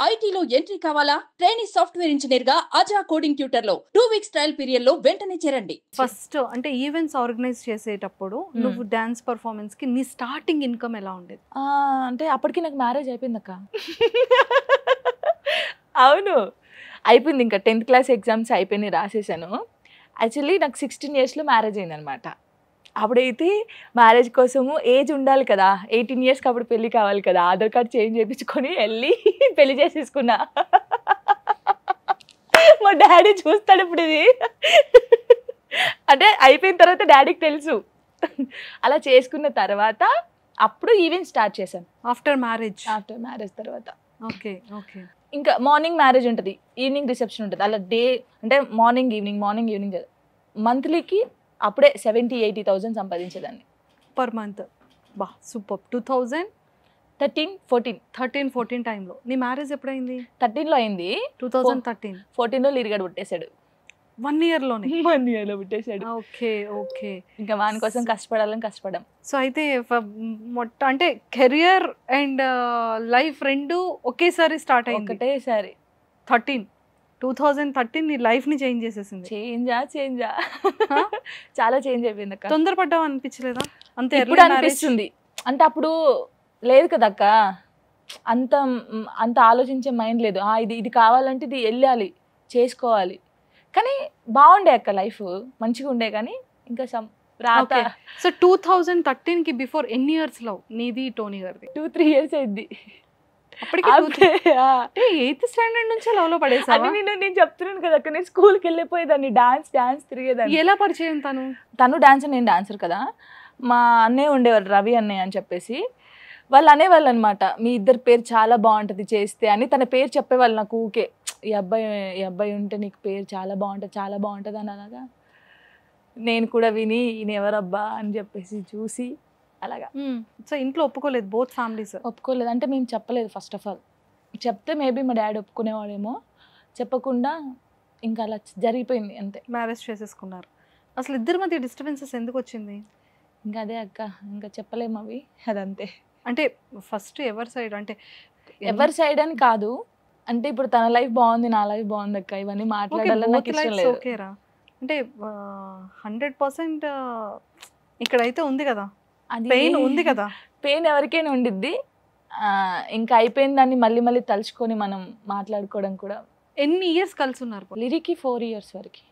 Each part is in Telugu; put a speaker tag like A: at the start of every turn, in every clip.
A: ఐటీలో ఎంట్రీ కావాలా? ట్రైనీ సాఫ్ట్వేర్ ఇంజనీర్ గా అజా కోడింగ్ ట్యూటర్ లో 2 వీక్స్ ట్రయల్ పీరియడ్ లో వెంటనే చేరండి.
B: ఫస్ట్ అంటే ఈవెంట్స్ ఆర్గనైజ్ చేసేటప్పుడు నువ్వు డాన్స్ పర్ఫార్మెన్స్ కి నీ స్టార్టింగ్ ఇన్కమ్ ఎలా ఉండేది?
C: అంటే అప్పటికి నాకు మ్యారేజ్ అయిపోయింది అక్క. అవును, అయిపోయింది. ఇంకా 10th క్లాస్ ఎగ్జామ్స్ అయిపోయినాయి, రాసేసాను. యాక్చువల్లీ నాకు 16 ఇయర్స్లో మ్యారేజ్ అయిందనమాట. అప్పుడైతే మ్యారేజ్ కోసము ఏజ్ ఉండాలి కదా, 18 ఇయర్స్కి అప్పుడు పెళ్ళి కావాలి కదా, ఆధార్ కార్డ్ చేంజ్ చేయించుకొని వెళ్ళి పెళ్లి చేసేసుకున్నా. మా డాడీ చూస్తాడు ఇప్పుడు ఇది. అంటే అయిపోయిన తర్వాత డాడీకి తెలుసు. అలా చేసుకున్న తర్వాత అప్పుడు ఈవెంట్ స్టార్ట్ చేశాను.
B: ఆఫ్టర్ మ్యారేజ్
C: తర్వాత
B: ఓకే ఓకే.
C: ఇంకా మార్నింగ్ మ్యారేజ్ ఉంటుంది, ఈవినింగ్ రిసెప్షన్ ఉంటుంది. అలా డే అంటే మార్నింగ్ ఈవినింగ్ మంత్లీకి అప్పుడే 70,000-80,000 సంపాదించేదాన్ని
B: పర్ మంత్. బా సూపర్. 2013-14 టైంలో నీ మ్యారేజ్ ఎప్పుడైంది?
C: 13లో అయింది.
B: 2013.
C: 14లో లిరిగాడు పుట్టేశాడు.
B: 1 ఇయర్లోనే
C: 1 ఇయర్లో పుట్టేశాడు.
B: Okay okay.
C: ఇంకా వాని కోసం కష్టపడాం.
B: సో అయితే అంటే కెరియర్ అండ్ లైఫ్ రెండు ఒకేసారి స్టార్ట్ అయింది.
C: ఒకటేసారి
B: 2013 నీ లైఫ్ ని చేంజ్ చేసేసింది.
C: చేంజా చాలా చేంజ్ అయిపోయింది అక్క.
B: తొందరపడ్డావు అనిపించలేదా? అంతే
C: ఇప్పుడు అనిపిస్తుంది. అంటే అప్పుడు లేదు కదా అక్క, అంత ఆలోచించే మైండ్ లేదు. ఇది కావాలంటే ఇది వెళ్ళాలి, చేసుకోవాలి. కానీ బాగుండే అక్క, లైఫ్ మంచిగా ఉండే. కానీ ఇంకా రాత.
B: సో 2013కి బిఫోర్ ఎన్ని ఇయర్స్ లవ్ నీది టోనీ గారిది?
C: 2-3 years అయింది.
B: అప్పటికి 8th స్టాండర్డ్ నుంచి లవ్ లో పడేసావా?
C: నేను చెప్తున్నాను కదా అక్క, నేను స్కూల్కి వెళ్ళిపోయేదాన్ని, డాన్స్ తిరిగేదాన్ని.
B: ఎలా పరిచయం తను
C: డాన్సర్, నేను డాన్సర్ కదా. మా అన్నయ్య ఉండేవారు, రవి అన్నయ్య అని చెప్పేసి. వాళ్ళు అనేవాళ్ళు అనమాట, మీ ఇద్దరు పేరు చాలా బాగుంటుంది చేస్తే అని. తన పేరు చెప్పేవాళ్ళు నాకు ఊకే, ఈ అబ్బాయి ఉంటే నీకు పేరు చాలా బాగుంటుంది అని. అలాగా నేను కూడా విని ఈయన ఎవరబ్బా అని చెప్పేసి చూసి అలాగా.
B: సో ఇంట్లో ఒప్పుకోలేదు? బోత్ ఫ్యామిలీస్
C: ఒప్పుకోలేదు. అంటే మేము చెప్పలేదు ఫస్ట్ ఆఫ్ ఆల్. చెప్తే మేబీ మా డాడీ ఒప్పుకునేవాడేమో, చెప్పకుండా ఇంకా అలా జరిగిపోయింది అంతే.
B: మ్యారేజ్ చేసేసుకున్నారు. అసలు ఇద్దరి మధ్య డిస్టర్బెన్సెస్ ఎందుకు వచ్చింది?
C: ఇంకా అదే అక్క, ఇంకా చెప్పలేము అవి, అదంతే.
B: అంటే ఫస్ట్ ఎవరి సైడ్? అంటే
C: ఎవరి సైడ్ అని కాదు, అంటే ఇప్పుడు తన లైఫ్ బాగుంది, నా లైఫ్ బాగుంది అక్క, ఇవన్నీ మాట్లాడాలని నాకు ఇష్టం లేదు.
B: ఓకేరా, అంటే 100% ఇక్కడైతే ఉంది కదా, పెయిన్ ఉంది కదా.
C: పెయిన్ ఎవరికైనా ఉండిద్ది. ఇంకా అయిపోయిన దాన్ని మళ్ళీ తలుచుకొని మనం మాట్లాడుకోవడం కూడా.
B: ఎన్ని ఇయర్స్ కలిసి ఉన్నారు?
C: లిరికి 4 years వరకు.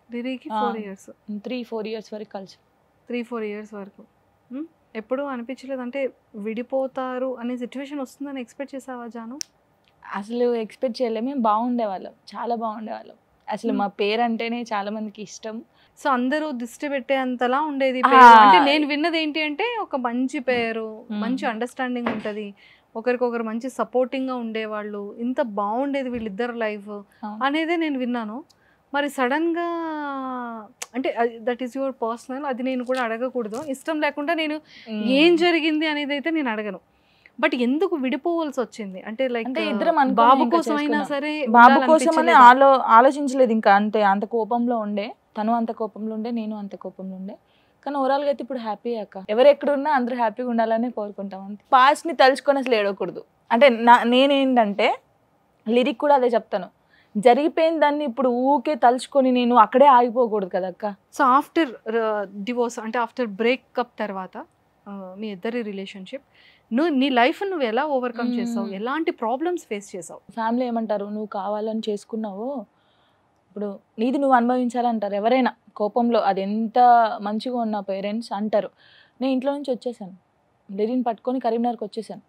B: లిరికి 4 years,
C: 3-4 years వరకు కలిసి.
B: 3-4 years వరకు. ఎప్పుడు అనిపించలేదు అంటే విడిపోతారు అనే సిచ్యువేషన్ వస్తుందని ఎక్స్పెక్ట్ చేసావా జాను?
C: అసలు ఎక్స్పెక్ట్ చేయలేము. మేము బాగుండేవాళ్ళం, చాలా బాగుండేవాళ్ళం. అసలు మా పేరు అంటేనే చాలా మందికి ఇష్టం.
B: సో అందరూ దిష్టి పెట్టే అంతలా ఉండేది. అంటే నేను విన్నది ఏంటి అంటే, ఒక మంచి పేరు, మంచి అండర్స్టాండింగ్ ఉంటుంది, ఒకరికొకరు మంచి సపోర్టింగ్ గా ఉండేవాళ్ళు, ఇంత బాగుండేది వీళ్ళిద్దరు లైఫ్ అనేదే నేను విన్నాను. మరి సడన్ గా అంటే దట్ ఈస్ యువర్ పర్సనల్, అది నేను కూడా అడగకూడదు, ఇష్టం లేకుండా నేను ఏం జరిగింది అనేది అయితే నేను అడగను. బట్ ఎందుకు విడిపోవాల్సి వచ్చింది? అంటే లైక్ బాబు కోసం అయినా సరే,
C: బాబు కోసం అని ఆలోచించలేదు ఇంకా. అంటే అంత కోపంలో ఉండే, తను అంత కోపంలో ఉండే, నేను అంత కోపంలో ఉండే. కానీ ఓవరాల్గా అయితే ఇప్పుడు హ్యాపీ అక్క. ఎవరు ఎక్కడున్నా అందరూ హ్యాపీగా ఉండాలని కోరుకుంటాం అంతే. పాస్ట్ని తలుచుకొని అసలు ఏడవకూడదు. అంటే నేనేంటంటే లిరిక్ కూడా అదే చెప్తాను, జరిగిపోయిన దాన్ని ఇప్పుడు ఊకే తలుచుకొని నేను అక్కడే ఆగిపోకూడదు కదా అక్క.
B: సో ఆఫ్టర్ డివోర్స్, అంటే ఆఫ్టర్ బ్రేకప్ తర్వాత మీ ఇద్దరి రిలేషన్షిప్, నీ లైఫ్ నువ్వు ఎలా ఓవర్కమ్ చేసావు? ఎలాంటి ప్రాబ్లమ్స్ ఫేస్ చేసావు?
C: ఫ్యామిలీ ఏమంటారు, నువ్వు కావాలని చేసుకున్నావు, ఇప్పుడు నీది నువ్వు అనుభవించాలంటారు ఎవరైనా కోపంలో. అది ఎంత మంచిగా ఉన్న పేరెంట్స్ అంటారు. నేను ఇంట్లో నుంచి వచ్చేసాను, లిరిని పట్టుకొని కరీంనగర్కి వచ్చేసాను.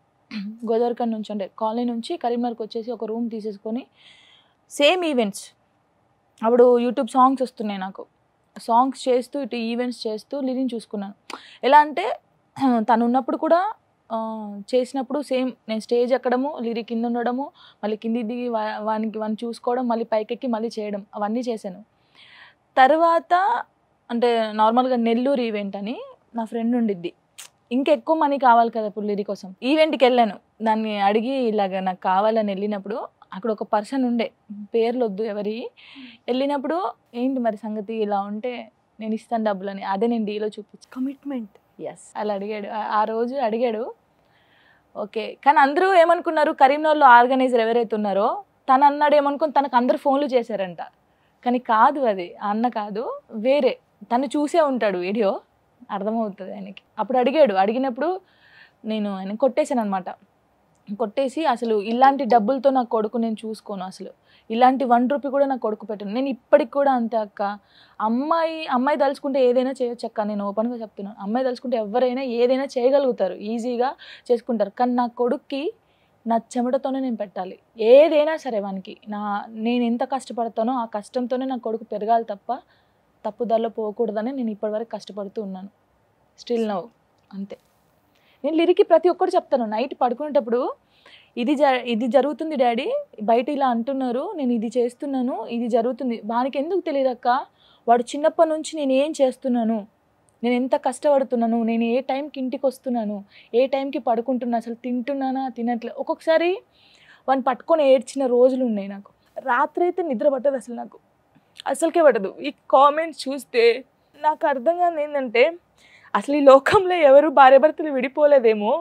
C: గోదావరిఖండ్ నుంచి, అంటే కాలనీ నుంచి కరీంనగర్కి వచ్చేసి ఒక రూమ్ తీసేసుకొని సేమ్ ఈవెంట్స్. అప్పుడు యూట్యూబ్ సాంగ్స్ వస్తున్నాయి నాకు, సాంగ్స్ చేస్తూ ఇటు ఈవెంట్స్ చేస్తూ లిరిని చూసుకున్నాను. ఎలా అంటే తను ఉన్నప్పుడు కూడా చేసినప్పుడు సేమ్ నేను స్టేజ్ ఎక్కడము, లిరి కింద ఉండడము, మళ్ళీ కింది దిగి వాడిని చూసుకోవడం, మళ్ళీ పైకెక్కి మళ్ళీ చేయడం, అవన్నీ చేశాను. తర్వాత అంటే నార్మల్గా నెల్లూరు ఈవెంట్ అని నా ఫ్రెండ్ ఉండిద్ది, ఇంకెక్కువ మనీ కావాలి కదా ఇప్పుడు లిరి కోసం. ఈవెంట్కి వెళ్ళాను, దాన్ని అడిగి ఇలాగ నాకు కావాలని వెళ్ళినప్పుడు అక్కడ ఒక పర్సన్ ఉండే, పేర్లు వద్దు ఎవరి. వెళ్ళినప్పుడు ఏంటి మరి సంగతి, ఇలా ఉంటే నేను ఇస్తాను డబ్బులని, అదే నేను డీలో చూపించి
B: కమిట్మెంట్.
C: ఎస్ అలా అడిగాడు, ఆ రోజు అడిగాడు. ఓకే. కానీ అందరూ ఏమనుకున్నారు, కరీంనగర్‌లో ఆర్గనైజర్ ఎవరైతే ఉన్నారో తను అన్నాడు ఏమనుకుని తనకు అందరూ ఫోన్లు చేశారంట. కానీ కాదు, అది ఆ అన్న కాదు, వేరే. తను చూసే ఉంటాడు వీడియో, అర్థమవుతుంది ఆయనకి. అప్పుడు అడిగినప్పుడు నేను ఆయన కొట్టేశాను అనమాట. కొట్టేసి అసలు ఇలాంటి డబ్బులతో నా కొడుకు నేను చూసుకోను, అసలు ఇలాంటి 1 రూపీ కూడా నా కొడుకు పెట్టను. నేను ఇప్పటికి కూడా అంతే అక్క. అమ్మాయి తలుచుకుంటే ఏదైనా చేయొచ్చు అక్క, నేను ఓపెన్గా చెప్తున్నాను. అమ్మాయి తలుచుకుంటే ఎవరైనా ఏదైనా చేయగలుగుతారు, ఈజీగా చేసుకుంటారు. కానీ నా కొడుక్కి నా చెమటతోనే నేను పెట్టాలి, ఏదైనా సరే వానికి. నేను ఎంత కష్టపడతానో ఆ కష్టంతోనే నా కొడుకు పెరగాలి తప్ప తప్పుదారిలో పోకూడదని నేను ఇప్పటివరకు కష్టపడుతూ ఉన్నాను. స్టిల్ నౌ అంతే. నేను లిరికి ప్రతి ఒక్కటి చెప్తాను. నైట్ పడుకునేటప్పుడు ఇది జరుగుతుంది డాడీ, బయట ఇలా అంటున్నారు, నేను ఇది చేస్తున్నాను, ఇది జరుగుతుంది. వానికి ఎందుకు తెలియదక్క, వాడు చిన్నప్పటి నుంచి నేను ఏం చేస్తున్నాను, నేను ఎంత కష్టపడుతున్నాను, నేను ఏ టైంకి ఇంటికి వస్తున్నాను, ఏ టైంకి పడుకుంటున్నా, అసలు తింటున్నానా తినట్లేదు. ఒక్కొక్కసారి వాడిని పట్టుకొని ఏడ్చిన రోజులు ఉన్నాయి నాకు. రాత్రి అయితే నిద్ర పట్టదు అసలు, నాకు అసలుకే పట్టదు. ఈ కామెంట్స్ చూస్తే నాకు అర్థం కాదు ఏంటంటే, అసలు ఈ లోకంలో ఎవరు భార్యాభర్తలు విడిపోలేదేమో,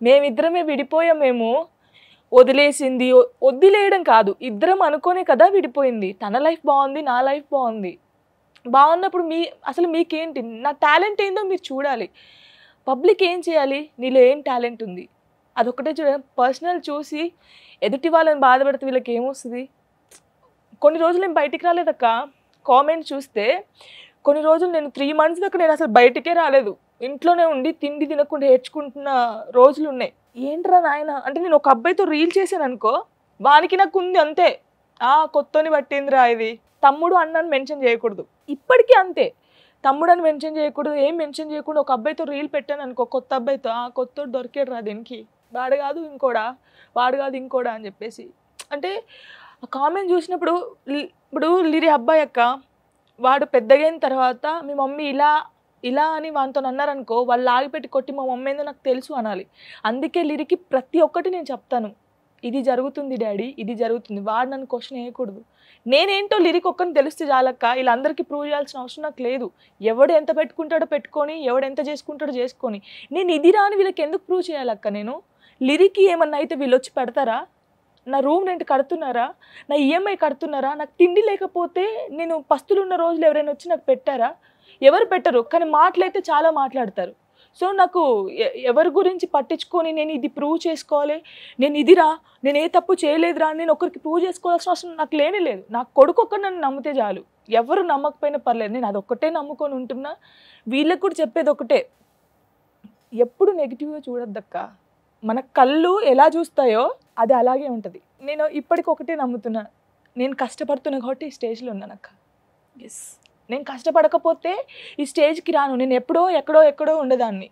C: మేమిద్దరమే విడిపోయామేమో. వదిలేయడం కాదు, ఇద్దరం అనుకోనే కదా విడిపోయింది. తన లైఫ్ బాగుంది, నా లైఫ్ బాగుంది. బాగున్నప్పుడు అసలు మీకేంటి, నా టాలెంట్ ఏందో మీరు చూడాలి. పబ్లిక్ ఏం చేయాలి, నీలో ఏం టాలెంట్ ఉంది అదొక్కటే చూడాలి. పర్సనల్ చూసి ఎదుటి వాళ్ళని బాధపడితే వీళ్ళకి ఏమొస్తుంది. కొన్ని రోజులు నేను బయటికి రాలేదక్క. కామెంట్స్ చూస్తే కొన్ని రోజులు నేను 3 months దాకా నేను అసలు బయటికే రాలేదు. ఇంట్లోనే ఉండి తిండి తినకుండా ఏడ్చుకుంటున్న రోజులు ఉన్నాయి. ఏంట్రా నాయన అంటే, నేను ఒక అబ్బాయితో రీల్ చేశాను అనుకో, వానికి నాకు ఉంది అంతే. కొత్తని పట్టిందిరా ఇది. తమ్ముడు అన్నని మెన్షన్ చేయకూడదు, ఇప్పటికీ అంతే. తమ్ముడు అని మెన్షన్ చేయకూడదు, ఏం మెన్షన్ చేయకుండా ఒక అబ్బాయితో రీల్ పెట్టాను అనుకో, కొత్త అబ్బాయితో, కొత్తోడు దొరికాడు రా దీనికి, వాడు కాదు ఇంకోడా అని చెప్పేసి. అంటే ఆ కామెంట్ చూసినప్పుడు, ఇప్పుడు లిరి అబ్బాయి అక్క, వాడు పెద్దగైన తర్వాత మీ మమ్మీ ఇలా అని వానితో అన్నారనుకో, వాళ్ళు ఆగిపెట్టి కొట్టి మా మమ్మీ ఏందో నాకు తెలుసు అనాలి. అందుకే లిరికి ప్రతి ఒక్కటి నేను చెప్తాను, ఇది జరుగుతుంది డాడీ, ఇది జరుగుతుంది. వాడు నన్ను క్వశ్చన్ వేయకూడదు. నేనేంటో లిరికి ఒక్కరిని తెలిస్తే చాలక్క, వీళ్ళందరికీ ప్రూవ్ చేయాల్సిన అవసరం నాకు లేదు. ఎవడు ఎంత పెట్టుకుంటాడో పెట్టుకొని, ఎవడు ఎంత చేసుకుంటాడో చేసుకొని, నేను ఇది రాని వీళ్ళకి ఎందుకు ప్రూవ్ చేయాలక్క? నేను లిరికి ఏమన్నా అయితే వీళ్ళు వచ్చి పెడతారా? నా రూమ్ రెంట్ కడుతున్నారా? నా ఈఎంఐ కడుతున్నారా? నాకు తిండి లేకపోతే నేను పస్తులు ఉన్న రోజులు ఎవరైనా వచ్చి నాకు పెట్టారా? ఎవరు పెట్టరు. కానీ మాటలైతే చాలా మాట్లాడతారు. సో నాకు ఎవరి గురించి పట్టించుకొని నేను ఇది ప్రూవ్ చేసుకోవాలి, నేను ఏ తప్పు చేయలేదురా, నేను ఒకరికి ప్రూవ్ చేసుకోవాల్సిన అవసరం నాకు లేదు. నా కొడుకు ఒక్కడు నన్ను నమ్మితే చాలు, ఎవరు నమ్మకపోయినా పర్లేదు. నేను అదొక్కటే నమ్ముకొని ఉంటున్నా. వీళ్ళకి కూడా చెప్పేది ఒకటే, ఎప్పుడు నెగిటివ్గా చూడొద్దక్క. మన కళ్ళు ఎలా చూస్తాయో అది అలాగే ఉంటుంది. నేను ఇప్పటికి ఒకటే నమ్ముతున్నా, నేను కష్టపడుతున్నా కాబట్టి ఈ స్టేజ్లో ఉన్నానక్క. ఎస్, నేను కష్టపడకపోతే ఈ స్టేజ్కి రాను. నేను ఎక్కడో ఉండేదాన్ని.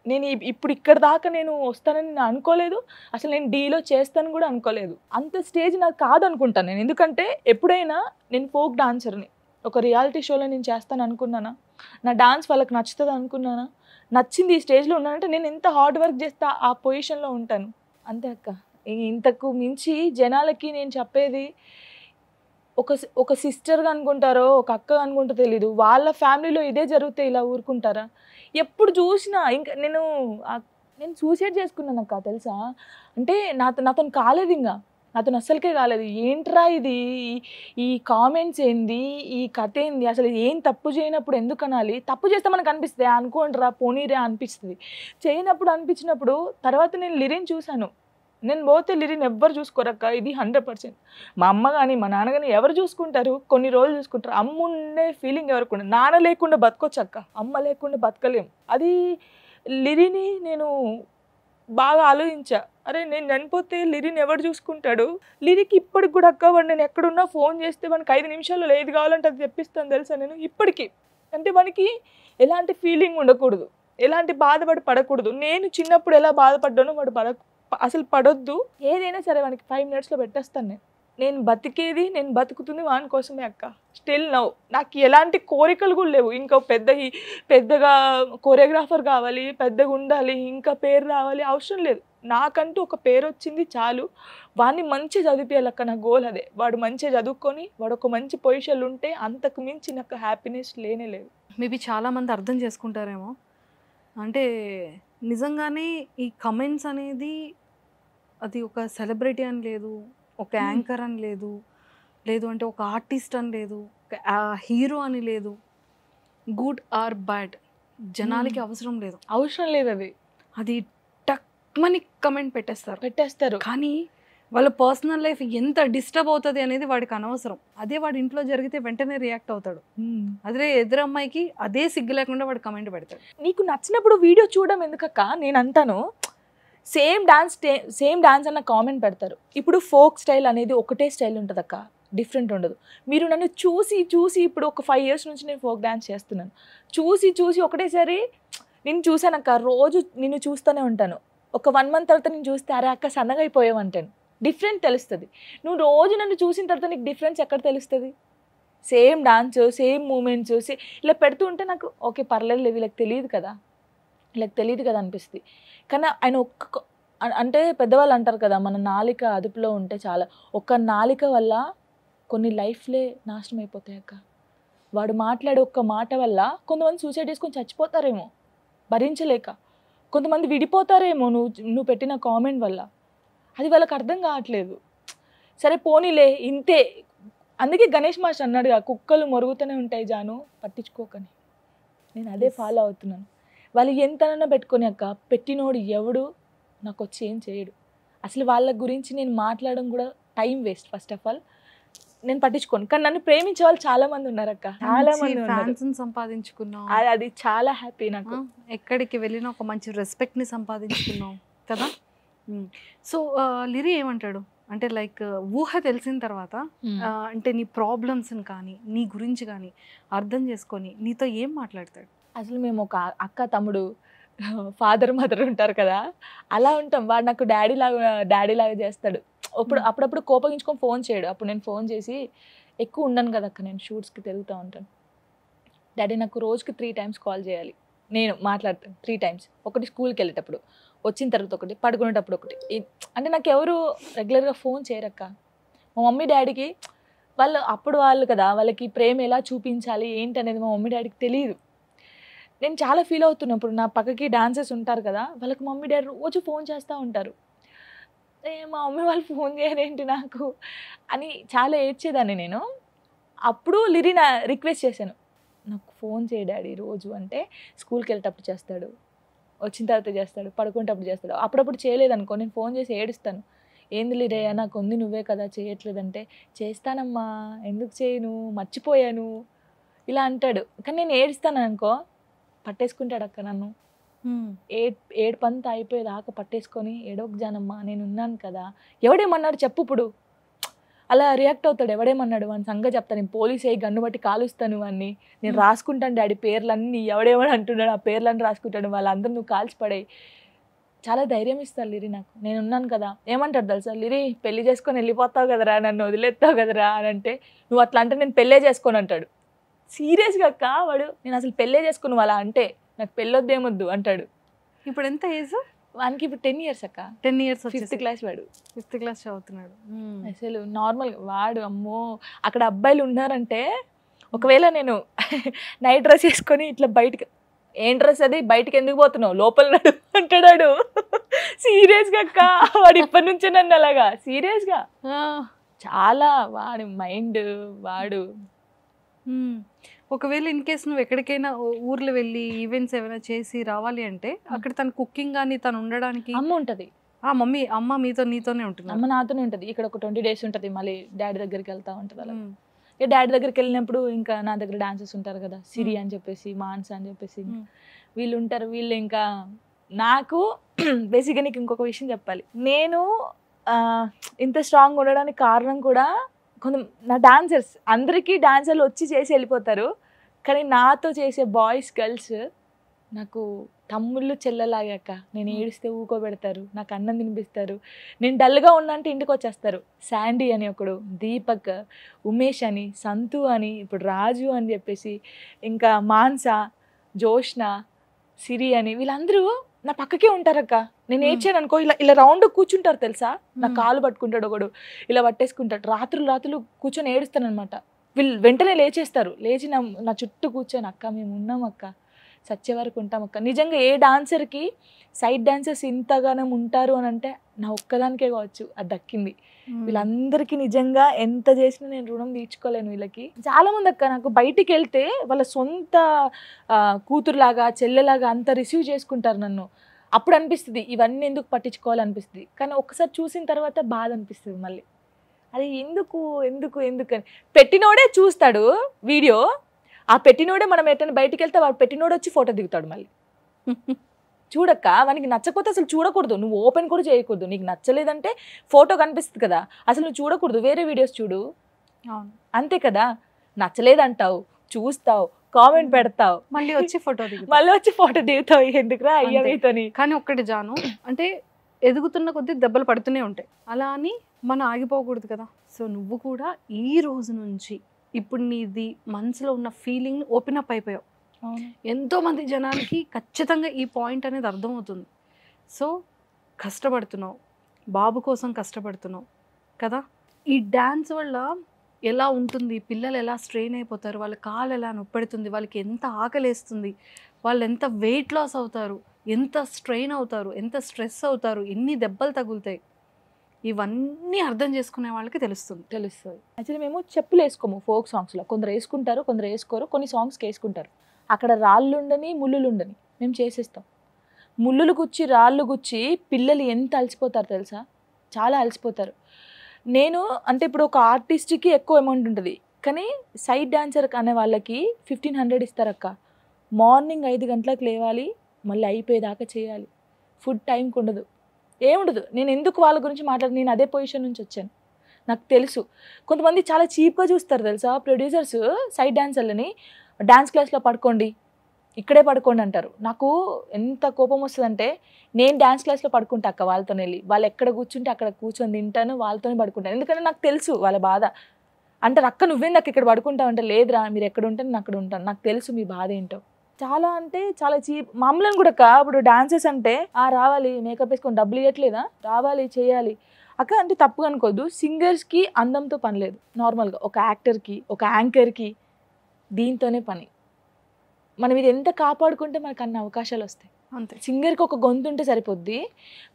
C: నేను ఇప్పుడు ఇక్కడ దాకా నేను వస్తానని నేను అనుకోలేదు. అసలు నేను డీలో చేస్తాను కూడా అనుకోలేదు. అంత స్టేజ్ నాకు కాదనుకుంటాను నేను. ఎందుకంటే ఎప్పుడైనా నేను ఫోక్ డాన్సర్ని, ఒక రియాలిటీ షోలో నేను చేస్తాను అనుకున్నానా? నా డాన్స్ వాళ్ళకి నచ్చుతుంది అనుకున్నానా? నచ్చింది ఈ స్టేజ్లో ఉన్నానంటే నేను ఎంత హార్డ్ వర్క్ చేస్తే ఆ పొజిషన్లో ఉంటాను. అంతే అక్క. ఇంతకు మించి జనాలకి నేను చెప్పేది, ఒక సిస్టర్గా అనుకుంటారో, ఒక అక్కగా అనుకుంటారో తెలీదు. వాళ్ళ ఫ్యామిలీలో ఇదే జరిగితే ఇలా ఊరుకుంటారా? ఎప్పుడు చూసినా ఇంకా నేను సూసైడ్ చేసుకున్నాను అక్క, తెలుసా? అంటే నాతో కాలేదు, ఇంకా నాతో అస్సలకే కాలేదు. ఏంట్రా ఇది, ఈ కామెంట్స్ ఏంది, ఈ కథ ఏంది, అసలు ఏం తప్పు చేయనప్పుడు ఎందుకు అనాలి? తప్పు చేస్తే మనకు అనిపిస్తుంది, అనుకోండిరా పోనీరే అనిపిస్తుంది. చేయనప్పుడు అనిపించినప్పుడు తర్వాత నేను లిరిని చూశాను. నేను పోతే లిరిని ఎవ్వరు చూసుకోరక్క, ఇది 100%. మా అమ్మ కానీ మా నాన్న కానీ ఎవరు చూసుకుంటారు? కొన్ని రోజులు చూసుకుంటారు. అమ్మ ఉండే ఫీలింగ్ ఎవరికి ఉండదు. నాన్న లేకుండా బతకొచ్చు అక్క, అమ్మ లేకుండా బతకలేం. అది లిరిని నేను బాగా ఆలోచించా. అరే నేను చనిపోతే లిరిని ఎవరు చూసుకుంటాడు? లిరికి ఇప్పటికి కూడా అక్క, వాడు నేను ఎక్కడున్నా ఫోన్ చేస్తే వానికి 5 నిమిషాల్లో ఏది కావాలంటే అది తెప్పిస్తాను తెలుసా నేను ఇప్పటికీ. అంటే వానికి ఎలాంటి ఫీలింగ్ ఉండకూడదు, ఎలాంటి పడకూడదు. నేను చిన్నప్పుడు ఎలా బాధపడ్డానో వాడు అసలు పడొద్దు. ఏదైనా సరే వానికి 5 minutesలో పెట్టేస్తాను. నేను బతుకుతుంది వాని కోసమే అక్క. స్టిల్ నౌ నాకు ఎలాంటి కోరికలు కూడా లేవు. ఇంకా పెద్దగా కోరియోగ్రాఫర్ కావాలి, పెద్దగా ఉండాలి, ఇంకా పేరు రావాలి అవసరం లేదు. నాకంటూ ఒక పేరు వచ్చింది చాలు. వాడిని మంచిగా చదివించాలక్క, నా గోల్ అదే. వాడు మంచిగా చదువుకొని వాడు ఒక మంచి పొజిషన్లో ఉంటే అంతకు మించి నాకు హ్యాపీనెస్ లేనే లేదు.
B: మేబీ చాలామంది అర్థం చేసుకుంటారేమో, అంటే నిజంగానే ఈ కమెంట్స్ అనేది అది ఒక సెలబ్రిటీ అని లేదు, ఒక యాంకర్ అని లేదు, లేదు అంటే ఒక ఆర్టిస్ట్ అని లేదు, ఒక హీరో అని లేదు, గుడ్ ఆర్ బ్యాడ్ జనాలకి అవసరం లేదు.
C: అవసరం లేదు అది.
B: అది టక్మని కమెంట్ పెట్టేస్తారు. కానీ వాళ్ళ పర్సనల్ లైఫ్ ఎంత డిస్టర్బ్ అవుతుంది అనేది వాడికి అనవసరం. అదే వాడి ఇంట్లో జరిగితే వెంటనే రియాక్ట్ అవుతాడు. అదే ఎదురు అమ్మాయికి అదే సిగ్గు లేకుండా వాడు కమెంట్ పెడతాడు.
C: నీకు నచ్చినప్పుడు వీడియో చూడడం ఎందుకక్క నేను అంటాను. సేమ్ డాన్స్ అన్న కామెంట్ పెడతారు. ఇప్పుడు ఫోక్ స్టైల్ అనేది ఒకటే స్టైల్ ఉంటుంది అక్క, డిఫరెంట్ ఉండదు. మీరు నన్ను చూసి ఇప్పుడు ఒక 5 years నుంచి నేను ఫోక్ డాన్స్ చేస్తున్నాను. చూసి ఒకటేసారి నేను చూసానక్క, రోజు నిన్ను చూస్తూనే ఉంటాను. ఒక 1 month తర్వాత నేను చూస్తే అరే అక్క సన్నగా అయిపోయావంటాను. డిఫరెంట్ తెలుస్తుంది. నువ్వు రోజు నన్ను చూసిన తర్వాత నీకు డిఫరెన్స్ ఎక్కడ తెలుస్తుంది? సేమ్ డాన్స్, సేమ్ మూమెంట్స్ ఇలా పెడుతూ ఉంటే నాకు ఓకే పర్లేదు వీళ్ళకి తెలియదు కదా అనిపిస్తుంది. కానీ ఆయన అంటే పెద్దవాళ్ళు అంటారు కదా, మన నాలిక అదుపులో ఉంటే చాలా. ఒక్క నాలిక వల్ల కొన్ని లైఫ్లే నాశనం అయిపోతాయి అక్క. వాడు మాట్లాడే ఒక్క మాట వల్ల కొంతమంది సూసైడ్ చేసుకొని చచ్చిపోతారేమో భరించలేక, కొంతమంది విడిపోతారేమో నువ్వు పెట్టిన కామెంట్ వల్ల. అది వాళ్ళకి అర్థం కావట్లేదు. సరే పోనీలే ఇంతే. అందుకే గణేష్ మాస్టర్ అన్నాడుగా, కుక్కలు మొరుగుతూనే ఉంటాయి జాను పట్టించుకోకని. నేను అదే ఫాలో అవుతున్నాను. వాళ్ళు ఎంతనన్నా పెట్టుకొని అక్క, పెట్టినోడు ఎవడు నాకు వచ్చి ఏం చేయడు. అసలు వాళ్ళ గురించి నేను మాట్లాడడం కూడా time waste. First of all నేను పట్టించుకోను. కానీ నన్ను ప్రేమించే వాళ్ళు చాలా మంది ఉన్నారు అక్క, చాలా మంది
B: ఫ్యాన్స్ సంపాదించుకున్నాం.
C: అది చాలా హ్యాపీ నాకు.
B: ఎక్కడికి వెళ్ళినా ఒక మంచి రెస్పెక్ట్ని సంపాదించుకున్నాం కదా. సో లిరి ఏమంటాడు అంటే లైక్ ఊహ తెలిసిన తర్వాత అంటే నీ ప్రాబ్లమ్స్ని కానీ నీ గురించి కానీ అర్థం చేసుకొని నీతో ఏం మాట్లాడతాడు?
C: అసలు మేము ఒక అక్క తమ్ముడు ఫాదర్ మదర్ ఉంటారు కదా, అలా ఉంటాం. వాడు నాకు డాడీ లాగా చేస్తాడు. అప్పుడప్పుడు కోపగించుకొని ఫోన్ చేయడు. అప్పుడు నేను ఫోన్ చేసి, ఎక్కువ ఉండను కదా అక్క, నేను షూట్స్కి తిరుగుతూ ఉంటాను. డాడీ నాకు రోజుకి 3 times కాల్ చేయాలి, నేను మాట్లాడతాను 3 times. ఒకటి స్కూల్కి వెళ్ళేటప్పుడు, వచ్చిన తర్వాత ఒకటి, పడుకునేటప్పుడు ఒకటి. అంటే నాకు ఎవరు రెగ్యులర్గా ఫోన్ చేయరక్క. మా మమ్మీ డాడీకి వాళ్ళు కదా, వాళ్ళకి ప్రేమ ఎలా చూపించాలి ఏంటి అనేది మా మమ్మీ డాడీకి తెలియదు. నేను చాలా ఫీల్ అవుతున్నాను. ఇప్పుడు నా పక్కకి డాన్సర్స్ ఉంటారు కదా, వాళ్ళకి మమ్మీ డాడీ రోజు ఫోన్ చేస్తూ ఉంటారు. మా మమ్మీ వాళ్ళు ఫోన్ చేయరేంటి నాకు అని చాలా ఏడ్చేదాన్ని నేను. అప్పుడు లిరి రిక్వెస్ట్ చేశాను, నాకు ఫోన్ చేయ డాడీ రోజు అంటే. స్కూల్కి వెళ్ళేటప్పుడు చేస్తాడు, వచ్చిన తర్వాత చేస్తాడు, పడుకునేటప్పుడు చేస్తాడు. అప్పుడప్పుడు చేయలేదనుకో నేను ఫోన్ చేసి ఏడుస్తాను. ఏంది లిరయ్య నాకు ఉంది, నువ్వే కదా చేయట్లేదంటే, చేస్తానమ్మా ఎందుకు చేయను మర్చిపోయాను ఇలా అంటాడు. కానీ నేను ఏడుస్తాను అనుకో పట్టేసుకుంటాడు అక్క నన్ను. ఏడుపంతా అయిపోయేదాకా పట్టేసుకొని, ఏడోక జానమ్మా నేను ఉన్నాను కదా, ఎవడేమన్నాడు చెప్పు ఇప్పుడు, అలా రియాక్ట్ అవుతాడు. ఎవడేమన్నాడు వాని సంగతి చెప్తాను, నేను పోలీస్ అయ్యి గన్ను బట్టి కాలుస్తాను వాడిని, నేను రాసుకుంటాను డాడీ పేర్లన్నీ, ఎవడేమని అంటున్నాడు ఆ పేర్లన్నీ రాసుకుంటాడు, వాళ్ళందరూ నువ్వు కాల్చిపడాయి. చాలా ధైర్యం ఇస్తాడు లిరి నాకు, నేను ఉన్నాను కదా. ఏమంటాడు తెలుసా, లిరి పెళ్లి చేసుకొని వెళ్ళిపోతావు కదరా, నన్ను వదిలేస్తావు కదరా అని అంటే, నువ్వు అట్లా అంటే నేను పెళ్ళే చేసుకోను అంటాడు. సీరియస్గా అక్క వాడు, నేను అసలు పెళ్ళే చేసుకుని అలా అంటే, నాకు పెళ్ళొద్దేమొద్దు అంటాడు.
B: ఇప్పుడు ఎంత ఏజ్
C: వానికి? ఇప్పుడు 10 years అక్క.
B: 10 years
C: 5th class వాడు.
B: 5th class చదువుతున్నాడు.
C: అసలు నార్మల్గా వాడు అమ్మో, అక్కడ అబ్బాయిలు ఉన్నారంటే, ఒకవేళ నేను నైట్ డ్రెస్ వేసుకొని ఇట్లా బయటకు, ఏం డ్రెస్ అది బయటకు ఎందుకు పోతున్నావు లోపల నడు అంటాడు. సీరియస్గా అక్క వాడు ఇప్పటి నుంచే నన్ను అలాగా సీరియస్గా చాలా వాడి మైండ్ వాడు.
B: ఒకవేళ ఇన్ కేస్ నువ్వు ఎక్కడికైనా ఊర్లో వెళ్ళి ఈవెంట్స్ ఏమైనా చేసి రావాలి అంటే, అక్కడ తన కుకింగ్ కానీ తను ఉండడానికి
C: అమ్మ ఉంటుంది.
B: అమ్మ నీతోనే ఉంటుంది.
C: అమ్మ నాతోనే ఉంటుంది. ఇక్కడ ఒక 20 days ఉంటుంది, మళ్ళీ డాడీ దగ్గరికి వెళ్తా ఉంటుంది. అలా ఇక డాడీ దగ్గరికి వెళ్ళినప్పుడు ఇంకా నా దగ్గర డాన్సర్స్ ఉంటారు కదా, సిరి అని చెప్పేసి, మాన్సా అని చెప్పేసి వీళ్ళు ఉంటారు. వీళ్ళు ఇంకా నాకు బేసిక్గా నీకు ఇంకొక విషయం చెప్పాలి, నేను ఇంత స్ట్రాంగ్ ఉండడానికి కారణం కూడా నా డాన్సర్స్. అందరికీ డాన్సర్లు వచ్చి చేసి వెళ్ళిపోతారు, కానీ నాతో చేసే బాయ్స్ గర్ల్స్ నాకు తమ్ముళ్ళు చెల్లెలాగాక. నేను ఏడిస్తే ఊకోబెడతారు, నాకు అన్నం తినిపిస్తారు. నేను డల్గా ఉన్నా అంటే ఇంటికి వచ్చేస్తారు. శాండీ అని ఒకడు, దీపక్, ఉమేష్ అని, సంతు అని, ఇప్పుడు రాజు అని చెప్పేసి, ఇంకా మాన్సా, జోష్న, సిరి అని, వీళ్ళందరూ నా పక్కకే ఉంటారక్క. నేను ఏడ్చాను అనుకో ఇలా రౌండ్ కూర్చుంటారు తెలుసా, నా కాలు పట్టుకుంటాడు ఒకడు, ఇలా పట్టేసుకుంటాడు. రాత్రులు కూర్చొని ఏడుస్తాను అనమాట. వీళ్ళు వెంటనే లేచేస్తారు, లేచి నా చుట్టూ కూర్చొని, అక్క మేము ఉన్నాం అక్క, సచ్చే వరకు ఉంటాం అక్క. నిజంగా ఏ డాన్సర్కి సైడ్ డాన్సర్స్ ఇంతగానం ఉంటారు అని అంటే నా ఒక్కదానికే కావచ్చు అది దక్కింది. వీళ్ళందరికీ నిజంగా ఎంత చేసినా నేను రుణం తీర్చుకోలేను వీళ్ళకి. చాలా మంది అక్క నాకు బయటికి వెళ్తే వాళ్ళ సొంత కూతురులాగా చెల్లెలాగా అంత రిసీవ్ చేసుకుంటారు నన్ను. అప్పుడు అనిపిస్తుంది ఇవన్నీ ఎందుకు పట్టించుకోవాలనిపిస్తుంది, కానీ ఒక్కసారి చూసిన తర్వాత బాధ అనిపిస్తుంది మళ్ళీ. అది ఎందుకు ఎందుకు ఎందుకని పెట్టినోడే చూస్తాడు వీడియో, ఆ పెట్టినోడే మనం ఎట్టని బయటికి వెళ్తే వాడు పెట్టినోడే వచ్చి ఫోటో దిగుతాడు మళ్ళీ. చూడక్క వానికి నచ్చకపోతే అసలు చూడకూడదు, నువ్వు ఓపెన్ కూడా చేయకూడదు. నీకు నచ్చలేదంటే ఫోటో కనిపిస్తుంది కదా, అసలు నువ్వు చూడకూడదు, వేరే వీడియోస్ చూడు. అంతే కదా, నచ్చలేదంటావు, చూస్తావు, కామెంట్ పెడతావు,
B: మళ్ళీ వచ్చి ఫోటో
C: దిగుతావు. ఎందుకురా అయ్యా మీతోని.
B: కానీ ఒక్కటి జాను, అంటే ఎదుగుతున్న కొద్దీ దెబ్బలు పడుతూనే ఉంటాయి, అలా అని మనం ఆగిపోకూడదు కదా. సో నువ్వు కూడా ఈ రోజు నుంచి ఇప్పుడు నీది మనసులో ఉన్న ఫీలింగ్ ఓపెన్ అప్ అయిపోయావు. ఎంతో మంది జనాలకి ఖచ్చితంగా ఈ పాయింట్ అనేది అర్థమవుతుంది. సో కష్టపడుతున్నావు, బాబు కోసం కష్టపడుతున్నావు కదా. ఈ డ్యాన్స్ వల్ల ఎలా ఉంటుంది, పిల్లలు ఎలా స్ట్రెయిన్ అయిపోతారు, వాళ్ళ కాలు ఎలా నొప్పెడుతుంది, వాళ్ళకి ఎంత ఆకలేస్తుంది, వాళ్ళు ఎంత వెయిట్ లాస్ అవుతారు, ఎంత స్ట్రెయిన్ అవుతారు, ఎంత స్ట్రెస్ అవుతారు, ఎన్ని దెబ్బలు తగులుతాయి, ఇవన్నీ అర్థం చేసుకునే వాళ్ళకి తెలుస్తుంది.
C: యాక్చువల్లీ మేము చెప్పులు వేసుకోము ఫోక్ సాంగ్స్లో. కొందరు వేసుకుంటారు, కొందరు వేసుకోరు, కొన్ని సాంగ్స్కి వేసుకుంటారు. అక్కడ రాళ్ళు ఉండని ముళ్ళులు ఉండని మేము చేసేస్తాం. ముళ్ళులు గుచ్చి రాళ్ళు గుచ్చి పిల్లలు ఎంత అలసిపోతారు తెలుసా, చాలా అలసిపోతారు. నేను అంటే ఇప్పుడు ఒక ఆర్టిస్ట్కి ఎక్కువ అమౌంట్ ఉంటుంది, కానీ సైడ్ డాన్సర్ అనే వాళ్ళకి 1500 ఇస్తారక్క. మార్నింగ్ 5 గంటలకు లేవాలి, మళ్ళీ అయిపోయేదాకా చేయాలి, ఫుడ్ టైంకి ఉండదు, ఏముండదు. నేను ఎందుకు వాళ్ళ గురించి నేను అదే పొజిషన్ నుంచి వచ్చాను, నాకు తెలుసు. కొంతమంది చాలా చీప్గా చూస్తారు తెలుసా ప్రొడ్యూసర్స్ సైడ్ డాన్సర్లని. డాన్స్ క్లాస్లో పడుకోండి, ఇక్కడే పడుకోండి అంటారు. నాకు ఎంత కోపం వస్తుందంటే నేను డాన్స్ క్లాస్లో పడుకుంటా అక్క వాళ్ళతో వెళ్ళి. వాళ్ళు ఎక్కడ కూర్చుంటే అక్కడ కూర్చొని తింటాను, వాళ్ళతోనే పడుకుంటాను. ఎందుకంటే నాకు తెలుసు వాళ్ళ బాధ. అంటారు అక్క నువ్వేం నాకు ఇక్కడ పడుకుంటావు అంటే, లేదురా మీరు ఎక్కడ ఉంటే నేను అక్కడ ఉంటాను, నాకు తెలుసు మీ బాధ ఏంటో. చాలా అంటే చాలా చీప్. మామూలు కూడా అక్క ఇప్పుడు డాన్సెస్ అంటే రావాలి మేకప్ వేసుకొని డబ్బులు ఇవ్వట్లేదా, రావాలి చేయాలి అక్క అంటే తప్పుగా అనుకోద్దు. సింగర్స్కి అందంతో పని లేదు, నార్మల్గా ఒక యాక్టర్కి ఒక యాంకర్కి దీంతోనే పని. మనం ఇది ఎంత కాపాడుకుంటే మనకు అన్ని అవకాశాలు వస్తాయి
B: అంతే.
C: సింగర్కి ఒక గొంతు ఉంటే సరిపోద్ది,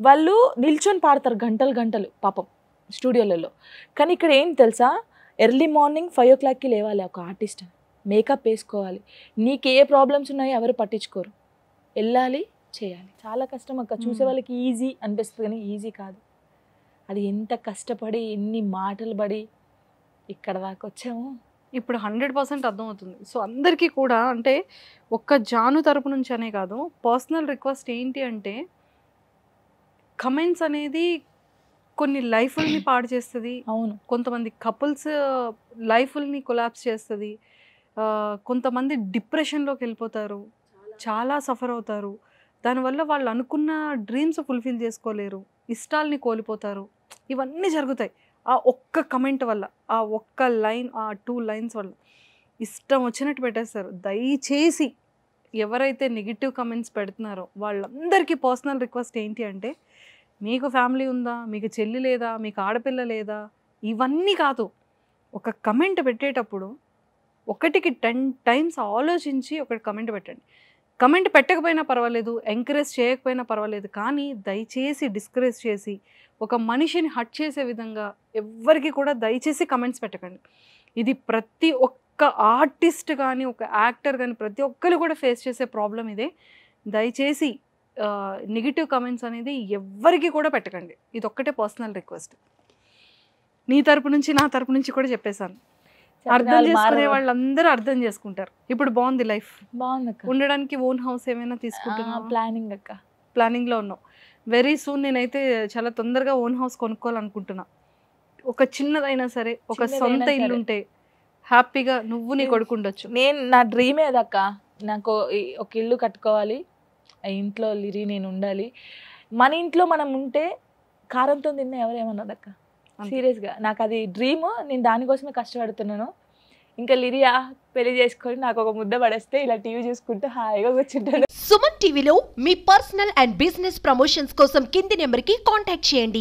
C: వాళ్ళు నిల్చొని పాడతారు గంటలు గంటలు పాపం స్టూడియోలలో. కానీ ఇక్కడ ఏం తెలుసా, ఎర్లీ మార్నింగ్ 5 o'clockకి లేవాలి ఒక ఆర్టిస్ట్, మేకప్ వేసుకోవాలి, నీకు ఏ ప్రాబ్లమ్స్ ఉన్నాయో ఎవరు పట్టించుకోరు, వెళ్ళాలి చేయాలి. చాలా కష్టం అక్క. చూసే వాళ్ళకి ఈజీ అనిపిస్తుంది కానీ ఈజీ కాదు. అది ఎంత కష్టపడి ఎన్ని మాటలు పడి ఇక్కడ దాకా వచ్చాము.
B: ఇప్పుడు 100% అర్థమవుతుంది. సో అందరికీ కూడా అంటే ఒక్క జాను తరపు నుంచి అనే కాదు, పర్సనల్ రిక్వెస్ట్ ఏంటి అంటే, కమెంట్స్ అనేది కొన్ని లైఫ్ని పాడు చేస్తుంది.
C: అవును,
B: కొంతమంది కపుల్స్ లైఫ్ని కొలాప్స్ చేస్తుంది, కొంతమంది డిప్రెషన్లోకి వెళ్ళిపోతారు, చాలా సఫర్ అవుతారు. దానివల్ల వాళ్ళు అనుకున్న డ్రీమ్స్ ఫుల్ఫిల్ చేసుకోలేరు, ఇష్టాలని కోల్పోతారు. ఇవన్నీ జరుగుతాయి ఆ ఒక్క కమెంట్ వల్ల, ఆ ఒక్క లైన్, ఆ 2 lines వల్ల ఇష్టం వచ్చినట్టు పెట్టేస్తారు. దయచేసి ఎవరైతే నెగిటివ్ కమెంట్స్ పెడుతున్నారో వాళ్ళందరికీ పర్సనల్ రిక్వెస్ట్ ఏంటి అంటే, మీకు ఫ్యామిలీ ఉందా, మీకు చెల్లి లేదా, మీకు ఆడపిల్ల లేదా, ఇవన్నీ కాదు. ఒక కమెంట్ పెట్టేటప్పుడు 1కి 10 times ఆలోచించి ఒక కమెంట్ పెట్టండి. కమెంట్ పెట్టకపోయినా పర్వాలేదు, ఎంకరేజ్ చేయకపోయినా పర్వాలేదు, కానీ దయచేసి డిస్కరేజ్ చేసి ఒక మనిషిని హట్ చేసే విధంగా ఎవ్వరికి కూడా దయచేసి కమెంట్స్ పెట్టకండి. ఇది ప్రతి ఒక్క ఆర్టిస్ట్ కానీ ఒక యాక్టర్ కానీ ప్రతి ఒక్కరు కూడా ఫేస్ చేసే ప్రాబ్లం ఇదే. దయచేసి నెగిటివ్ కమెంట్స్ అనేది ఎవ్వరికి కూడా పెట్టకండి. ఇది ఒక్కటే పర్సనల్ రిక్వెస్ట్. నీ తరపు నుంచి నా తరపు నుంచి కూడా చెప్పేశాను. అర్థం చేసుకునే వాళ్ళందరూ అర్థం చేసుకుంటారు. ఇప్పుడు బాగుంది లైఫ్,
C: బాగుంది
B: ఉండడానికి ఓన్ హౌస్ ఏమైనా తీసుకుంటున్నా?
C: ప్లానింగ్ అక్క,
B: ప్లానింగ్లో ఉన్నావు. వెరీ సూన్ నేనైతే చాలా తొందరగా ఓన్ హౌస్ కొనుక్కోవాలనుకుంటున్నా. ఒక చిన్నదైనా సరే, ఒక సొంత ఇల్లు ఉంటే హ్యాపీగా నువ్వు నీ కొడుకుండొచ్చు.
C: నా డ్రీమే అదక్క. నాకు ఒక ఇల్లు కట్టుకోవాలి, ఆ ఇంట్లో లిరి నేను ఉండాలి. మన ఇంట్లో మనం ఉంటే కారంతో తిన్నా ఎవరేమన్నదక్క, సీరియస్గా నాకు అది డ్రీమ్. నేను దానికోసమే కష్టపడుతున్నాను. ఇంకా లిరియా పెళ్లి చేసుకొని నాకు ఒక ముద్ద పడేస్తే ఇలా టీవీ చూసుకుంటూ హాయిగా కూర్చుంటాను.
D: సుమన్ టీవీలో మీ పర్సనల్ అండ్ బిజినెస్ ప్రమోషన్స్ కోసం కింది నెంబర్కి కాంటాక్ట్ చేయండి.